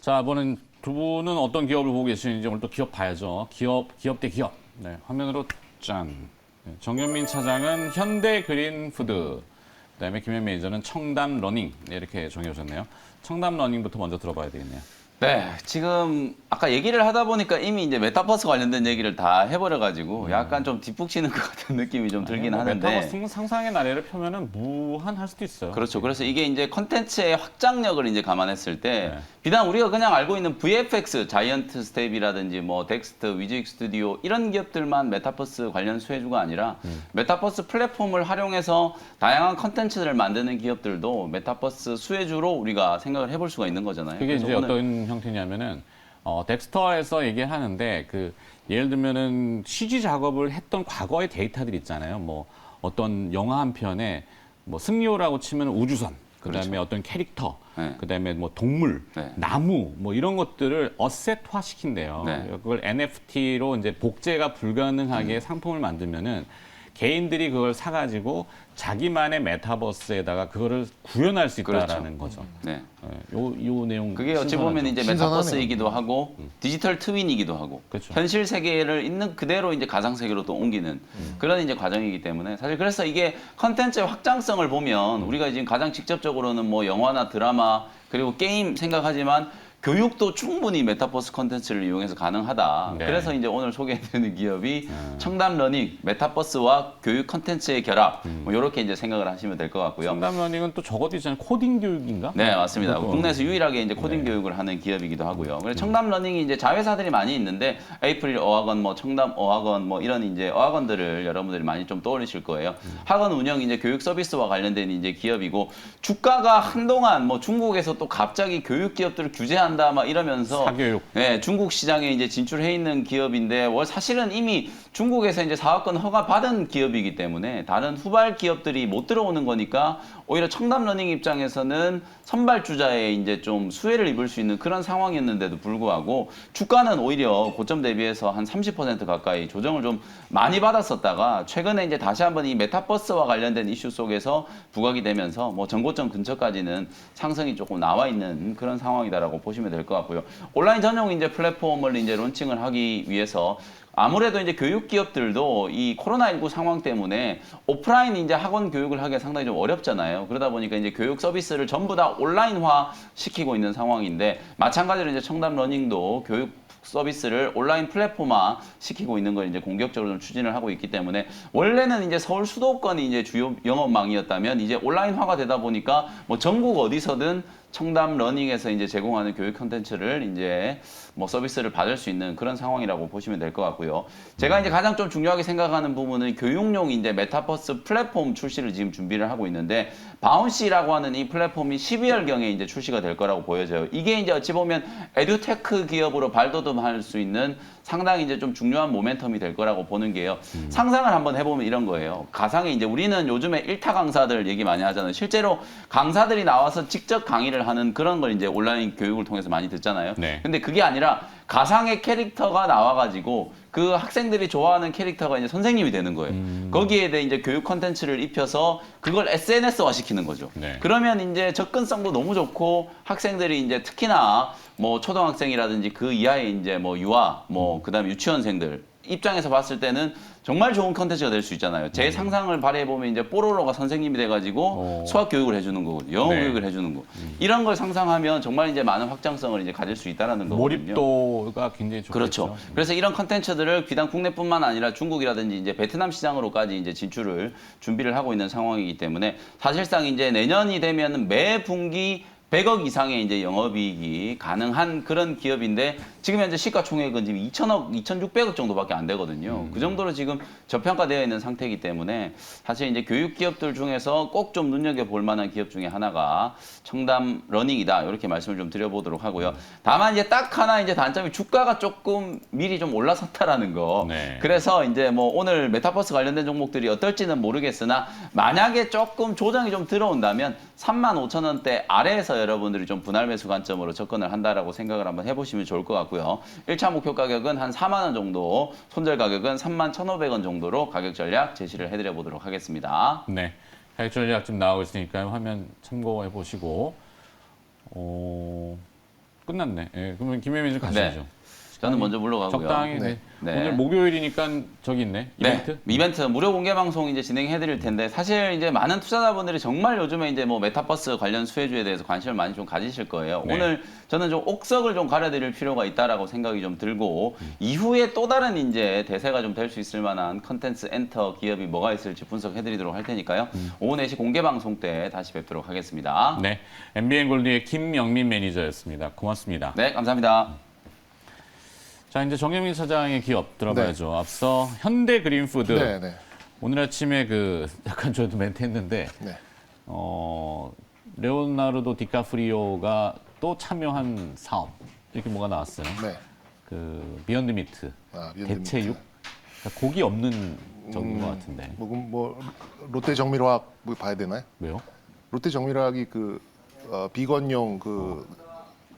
자, 이번엔 두 분은 어떤 기업을 보고 계시는지 오늘 또 기업 봐야죠. 기업 대 기업. 네, 화면으로 짠. 네, 정현민 차장은 현대 그린푸드. 그다음에 김현 매니저는 청담 러닝. 네, 이렇게 정해오셨네요. 청담 러닝부터 먼저 들어봐야 되겠네요. 네, 지금 아까 얘기를 하다 보니까 이미 이제 메타버스 관련된 얘기를 다 해버려가지고 약간 좀 뒷북치는 것 같은 느낌이 좀 들긴 하는데. 메타버스는 상상의 나래를 펴면은 무한할 수도 있어요. 그렇죠. 그래서 이게 이제 컨텐츠의 확장력을 이제 감안했을 때 네. 비단 우리가 그냥 알고 있는 VFX, 자이언트 스텝이라든지 뭐 덱스트, 위즈익 스튜디오 이런 기업들만 메타버스 관련 수혜주가 아니라 메타버스 플랫폼을 활용해서 다양한 컨텐츠를 만드는 기업들도 메타버스 수혜주로 우리가 생각을 해볼 수가 있는 거잖아요. 그게 이제 어떤 형태냐면은 덱스터에서 얘기하는데 그 예를 들면은 CG 작업을 했던 과거의 데이터들 있잖아요. 뭐 어떤 영화 한 편에 뭐 승리호라고 치면 우주선, 그다음에 그렇죠. 어떤 캐릭터, 네. 그다음에 뭐 동물, 네. 나무 뭐 이런 것들을 어셋화 시킨대요. 네. 그걸 NFT로 이제 복제가 불가능하게 상품을 만들면은 개인들이 그걸 사가지고 자기만의 메타버스에다가 그거를 구현할 수 있다라는 거죠. 네. 요 내용 그게 어찌 신선하죠. 보면 이제 메타버스이기도 하고 디지털 트윈이기도 하고 그렇죠. 현실 세계를 있는 그대로 이제 가상 세계로 또 옮기는 그런 이제 과정이기 때문에 사실 그래서 이게 컨텐츠의 확장성을 보면 우리가 지금 가장 직접적으로는 뭐 영화나 드라마 그리고 게임 생각하지만 교육도 충분히 메타버스 컨텐츠를 이용해서 가능하다. 네. 그래서 이제 오늘 소개해드리는 기업이 청담 러닝, 메타버스와 교육 컨텐츠의 결합. 뭐 이렇게 이제 생각을 하시면 될 것 같고요. 청담 러닝은 또 저것도 있잖아요. 코딩 교육인가? 네, 맞습니다. 그것도 국내에서 유일하게 이제 코딩 네. 교육을 하는 기업이기도 하고요. 그래서 청담 러닝이 이제 자회사들이 많이 있는데 에이프릴 어학원, 뭐 청담 어학원, 뭐 이런 이제 어학원들을 여러분들이 많이 좀 떠올리실 거예요. 학원 운영 이제 교육 서비스와 관련된 이제 기업이고 주가가 한동안 뭐 중국에서 또 갑자기 교육 기업들을 규제한다 막 이러면서 사교육. 네, 중국 시장에 이제 진출해 있는 기업인데 사실은 이미 중국에서 이제 사업권 허가 받은 기업이기 때문에 다른 후발 기업들이 못 들어오는 거니까 오히려 청담 러닝 입장에서는 선발주자에 이제 좀 수혜를 입을 수 있는 그런 상황이었는데도 불구하고 주가는 오히려 고점 대비해서 한 30% 가까이 조정을 좀 많이 받았었다가 최근에 이제 다시 한번 이 메타버스와 관련된 이슈 속에서 부각이 되면서 뭐 전고점 근처까지는 상승이 조금 나와 있는 그런 상황이다라고 보시면 될 것 같고요. 온라인 전용 이제 플랫폼을 이제 론칭을 하기 위해서 아무래도 이제 교육 기업들도 이 코로나19 상황 때문에 오프라인 이제 학원 교육을 하기가 상당히 좀 어렵잖아요. 그러다 보니까 이제 교육 서비스를 전부 다 온라인화 시키고 있는 상황인데 마찬가지로 이제 청담 러닝도 교육 서비스를 온라인 플랫폼화 시키고 있는 걸 이제 공격적으로 좀 추진을 하고 있기 때문에 원래는 이제 서울 수도권이 이제 주요 영업망이었다면 이제 온라인화가 되다 보니까 뭐 전국 어디서든 청담 러닝에서 이제 제공하는 교육 콘텐츠를 이제 뭐 서비스를 받을 수 있는 그런 상황이라고 보시면 될 것 같고요. 제가 이제 가장 좀 중요하게 생각하는 부분은 교육용 이제 메타버스 플랫폼 출시를 지금 준비를 하고 있는데 바운시라고 하는 이 플랫폼이 12월경에 이제 출시가 될 거라고 보여져요. 이게 이제 어찌 보면 에듀테크 기업으로 발돋움할 수 있는 상당히 이제 좀 중요한 모멘텀이 될 거라고 보는 게요. 상상을 한번 해보면 이런 거예요. 가상에 이제 우리는 요즘에 일타 강사들 얘기 많이 하잖아요. 실제로 강사들이 나와서 직접 강의를 하는 그런 걸 이제 온라인 교육을 통해서 많이 듣잖아요. 네. 근데 그게 아니라 가상의 캐릭터가 나와가지고 그 학생들이 좋아하는 캐릭터가 이제 선생님이 되는 거예요. 거기에 대해 이제 교육 컨텐츠를 입혀서 그걸 SNS화 시키는 거죠. 네. 그러면 이제 접근성도 너무 좋고 학생들이 이제 특히나 뭐 초등학생이라든지 그 이하의 이제 뭐 유아, 뭐 그다음에 유치원생들 입장에서 봤을 때는 정말 좋은 컨텐츠가 될 수 있잖아요. 제 상상을 발휘해보면 이제 뽀로로가 선생님이 돼가지고 수학 교육을 해주는 거거든요. 영어 네. 교육을 해주는 거. 이런 걸 상상하면 정말 이제 많은 확장성을 이제 가질 수 있다라는 거거든요. 몰입도가 굉장히 좋겠죠. 그렇죠. 그래서 이런 컨텐츠들을 비단 국내뿐만 아니라 중국이라든지 이제 베트남 시장으로까지 이제 진출을 준비를 하고 있는 상황이기 때문에 사실상 이제 내년이 되면 매 분기 100억 이상의 이제 영업이익이 가능한 그런 기업인데 지금 현재 시가총액은 지금 2천억, 2,600억 정도밖에 안 되거든요. 그 정도로 지금 저평가되어 있는 상태이기 때문에 사실 이제 교육 기업들 중에서 꼭 좀 눈여겨볼 만한 기업 중에 하나가 청담 러닝이다. 이렇게 말씀을 좀 드려보도록 하고요. 다만 이제 딱 하나 이제 단점이 주가가 조금 미리 좀 올라섰다라는 거. 네. 그래서 이제 뭐 오늘 메타버스 관련된 종목들이 어떨지는 모르겠으나 만약에 조금 조정이 좀 들어온다면 35,000원대 아래에서 여러분들이 좀 분할 매수 관점으로 접근을 한다라고 생각을 한번 해보시면 좋을 것 같고요. 1차 목표 가격은 한 4만 원 정도, 손절 가격은 31,500원 정도로 가격 전략 제시를 해드려 보도록 하겠습니다. 네. 가격 전략 지금 나오고 있으니까 화면 참고해 보시고 끝났네. 예, 그러면 김혜민 좀 가시죠. 저는 먼저 물러가고요. 적당히 네. 네. 오늘 목요일이니까 저기 있네. 이벤트. 네, 이벤트 무료 공개 방송 이제 진행해드릴 텐데 사실 이제 많은 투자자분들이 정말 요즘에 이제 뭐 메타버스 관련 수혜주에 대해서 관심을 많이 좀 가지실 거예요. 네. 오늘 저는 좀 옥석을 좀 가려드릴 필요가 있다라고 생각이 좀 들고 이후에 또 다른 이제 대세가 좀 될 수 있을 만한 컨텐츠 엔터 기업이 뭐가 있을지 분석해드리도록 할 테니까요. 오후 4시 공개 방송 때 다시 뵙도록 하겠습니다. 네, MBN 골드의 김영민 매니저였습니다. 고맙습니다. 네, 감사합니다. 자, 이제 정영민 차장의 기업 들어봐야죠. 앞서 현대그린푸드. 네, 네. 오늘 아침에 그 약간 저도 멘트 했는데 네. 레오나르도 디카프리오가 또 참여한 사업 이렇게 뭐가 나왔어요. 네. 그 비욘드 미트, 비욘드 대체육, 그러니까 고기 없는 적인 것 같은데. 뭐 롯데 정밀화학 뭐 봐야 되나요? 왜요? 롯데 정밀화학이 그 비건용 그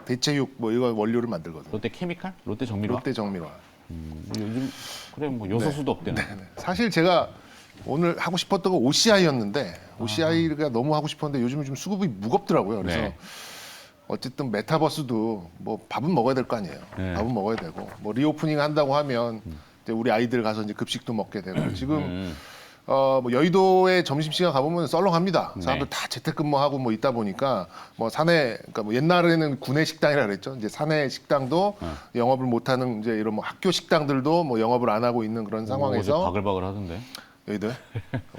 대체육 뭐 이거 원료를 만들거든요. 롯데 케미칼? 롯데 정밀화? 롯데 정밀화학. 요즘 그래 뭐 요소수도 없대네. 사실 제가 오늘 하고 싶었던 건 OCI였는데 OCI가 너무 하고 싶었는데 요즘은 좀 수급이 무겁더라고요. 그래서 네. 어쨌든 메타버스도 뭐 밥은 먹어야 될 거 아니에요. 네. 밥은 먹어야 되고 뭐 리오프닝 한다고 하면 이제 우리 아이들 가서 이제 급식도 먹게 되고 지금 뭐 여의도에 점심시간 가보면 썰렁합니다. 네. 사람들 다 재택근무하고 뭐 있다 보니까 뭐 사내, 그러니까 뭐 옛날에는 구내 식당이라 그랬죠. 이제 사내 식당도 영업을 못하는 이제 이런 뭐 학교 식당들도 뭐 영업을 안 하고 있는 그런 어제 상황에서 바글바글 하던데. 여의도에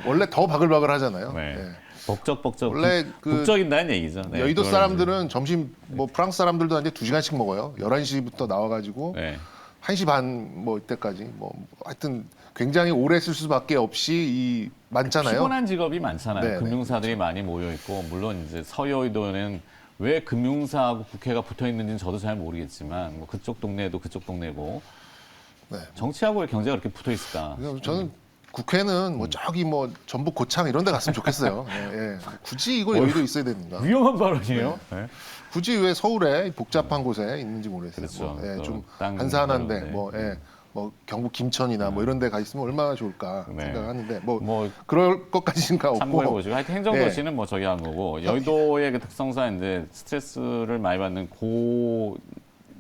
원래 더 바글바글 하잖아요. 네. 예. 벅적벅적. 원래 그 북적인다는 얘기죠. 네, 여의도 그거는 사람들은 점심 뭐 프랑스 사람들도 이제 2시간씩 먹어요. 11시부터 나와가지고 네. 1시 반 뭐 이때까지 뭐 하여튼 굉장히 오래 쓸 수밖에 없이 이 많잖아요. 피곤한 직업이 많잖아요. 네, 금융사들이 많이 모여 있고 물론 이제 서여의도는 왜 금융사하고 국회가 붙어 있는지는 저도 잘 모르겠지만 뭐 그쪽 동네도 그쪽 동네고 네. 정치하고 경제가 그렇게 붙어 있을까? 그래서 저는 국회는 뭐 저기 뭐 전북 고창 이런 데 갔으면 좋겠어요. 예, 예. 굳이 이거 여의도 있어야 되는가? 위험한 발언이에요. 네. 굳이 왜 서울에 복잡한 곳에 있는지 모르겠어요. 그렇죠. 뭐, 예, 또 좀 땅 한산한데 네. 뭐, 예, 뭐 경북 김천이나 뭐 이런 데 가 있으면 얼마나 좋을까 네. 생각하는데 뭐, 뭐 그럴 것까지는 가 참고해 없고 보시고 하여튼 행정도시는 예. 뭐 저기 한 거고 여의도의 그 특성상 이제 스트레스를 많이 받는 고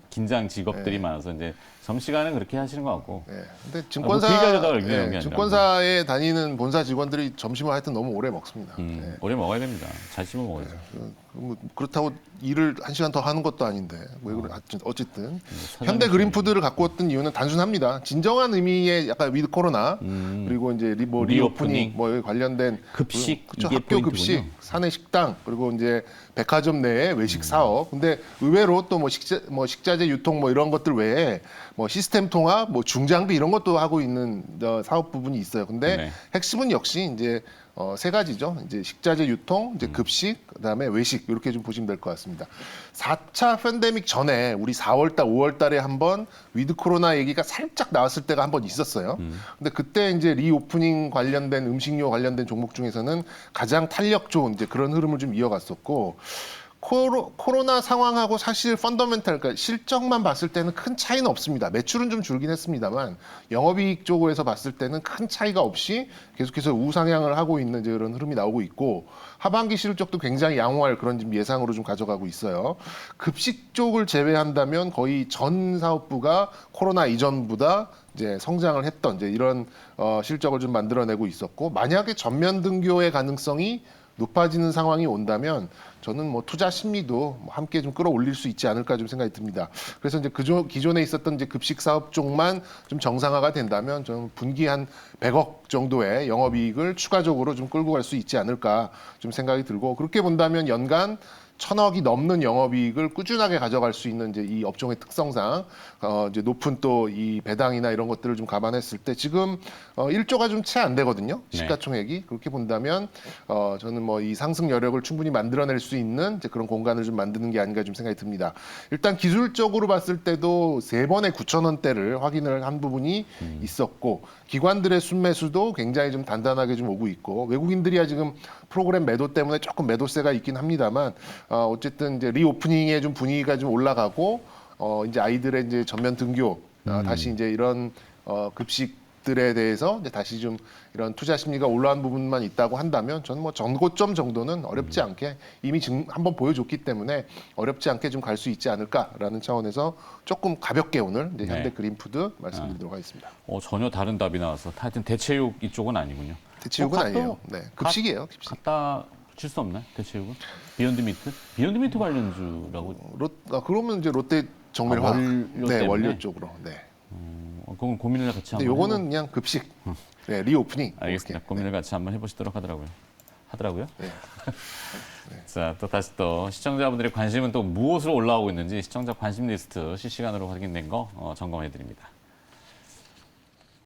긴장 직업들이 많아서 이제 점시간은 그렇게 하시는 것 같고. 예. 근데 그 얘기하려다가 여기 나온 게 아니라. 증권사에 다니는 본사 직원들이 점심을 하여튼 너무 오래 먹습니다. 예. 오래 먹어야 됩니다. 잘 씹어 먹어야죠. 뭐 그렇다고 일을 1시간 더 하는 것도 아닌데 왜 그래? 어쨌든 사장님 현대 그린푸드를 갖고 왔던 이유는 단순합니다. 진정한 의미의 약간 위드 코로나 그리고 이제 리오프닝. 리오프닝 뭐 관련된 급식, 그렇죠. 이게 학교 급식, 포인트군요. 사내 식당 그리고 이제 백화점 내에 외식 사업. 근데 의외로 또 뭐 식자재 유통 뭐 이런 것들 외에 뭐 시스템 통합, 뭐 중장비 이런 것도 하고 있는 사업 부분이 있어요. 근데 네. 핵심은 역시 이제 세 가지죠. 이제 식자재 유통, 이제 급식, 그다음에 외식 이렇게 좀 보시면 될 것 같습니다. 4차 팬데믹 전에 우리 4월 달, 5월 달에 한번 위드 코로나 얘기가 살짝 나왔을 때가 한번 있었어요. 근데 그때 이제 리오프닝 관련된 음식료 관련된 종목 중에서는 가장 탄력 좋은 이제 그런 흐름을 좀 이어갔었고 코로나 상황하고 사실 펀더멘탈, 그러니까 실적만 봤을 때는 큰 차이는 없습니다. 매출은 좀 줄긴 했습니다만 영업이익 쪽에서 봤을 때는 큰 차이가 없이 계속해서 우상향을 하고 있는 이제 그런 흐름이 나오고 있고 하반기 실적도 굉장히 양호할 그런 좀 예상으로 좀 가져가고 있어요. 급식 쪽을 제외한다면 거의 전 사업부가 코로나 이전보다 이제 성장을 했던 이제 이런 실적을 좀 만들어내고 있었고 만약에 전면 등교의 가능성이 높아지는 상황이 온다면 저는 뭐 투자 심리도 함께 좀 끌어올릴 수 있지 않을까 좀 생각이 듭니다. 그래서 이제 기존에 있었던 이제 급식 사업 쪽만 좀 정상화가 된다면 저는 분기 한 100억 정도의 영업이익을 추가적으로 좀 끌고 갈 수 있지 않을까 좀 생각이 들고 그렇게 본다면 연간 1,000억이 넘는 영업이익을 꾸준하게 가져갈 수 있는 이제 이 업종의 특성상 이제 높은 또 이 배당이나 이런 것들을 좀 감안했을 때 지금 1조가 좀 채 안 되거든요. 시가총액이. 그렇게 본다면 저는 뭐 이 상승 여력을 충분히 만들어낼 수 있는 이제 그런 공간을 좀 만드는 게 아닌가 좀 생각이 듭니다. 일단 기술적으로 봤을 때도 3번의 9,000원대를 확인을 한 부분이 있었고 기관들의 순매수도 굉장히 좀 단단하게 좀 오고 있고 외국인들이야 지금 프로그램 매도 때문에 조금 매도세가 있긴 합니다만 어쨌든 이제 리오프닝의 좀 분위기가 좀 올라가고 이제 아이들의 이제 전면 등교 다시 이제 이런 급식 기업들에 대해서 이제 다시 좀 이런 투자 심리가 올라간 부분만 있다고 한다면 저는 뭐 전고점 정도는 어렵지 않게 이미 한번 보여줬기 때문에 어렵지 않게 좀 갈 수 있지 않을까라는 차원에서 조금 가볍게 오늘 이제 현대 네. 그린푸드 말씀드리도록 하겠습니다. 전혀 다른 답이 나와서 하여튼 대체육 이쪽은 아니군요. 대체육은 갓도 아니에요. 네, 급식이에요. 급식. 갖다 줄 수 없나요? 대체육은? 비욘드 미트? 비욘드 미트 관련주라고. 그러면 이제 롯데 정밀화, 원료 네, 때문에? 원료 쪽으로. 네. 그건 고민을 같이 근데 한번 요거는 그냥 급식, 네, 리오프닝. 알겠습니다. 이렇게. 고민을 같이 한번 해보시도록 하더라고요. 네. 자, 또 다시 또 시청자분들의 관심은 또 무엇으로 올라오고 있는지 시청자 관심 리스트 실시간으로 확인된 거 점검해 드립니다.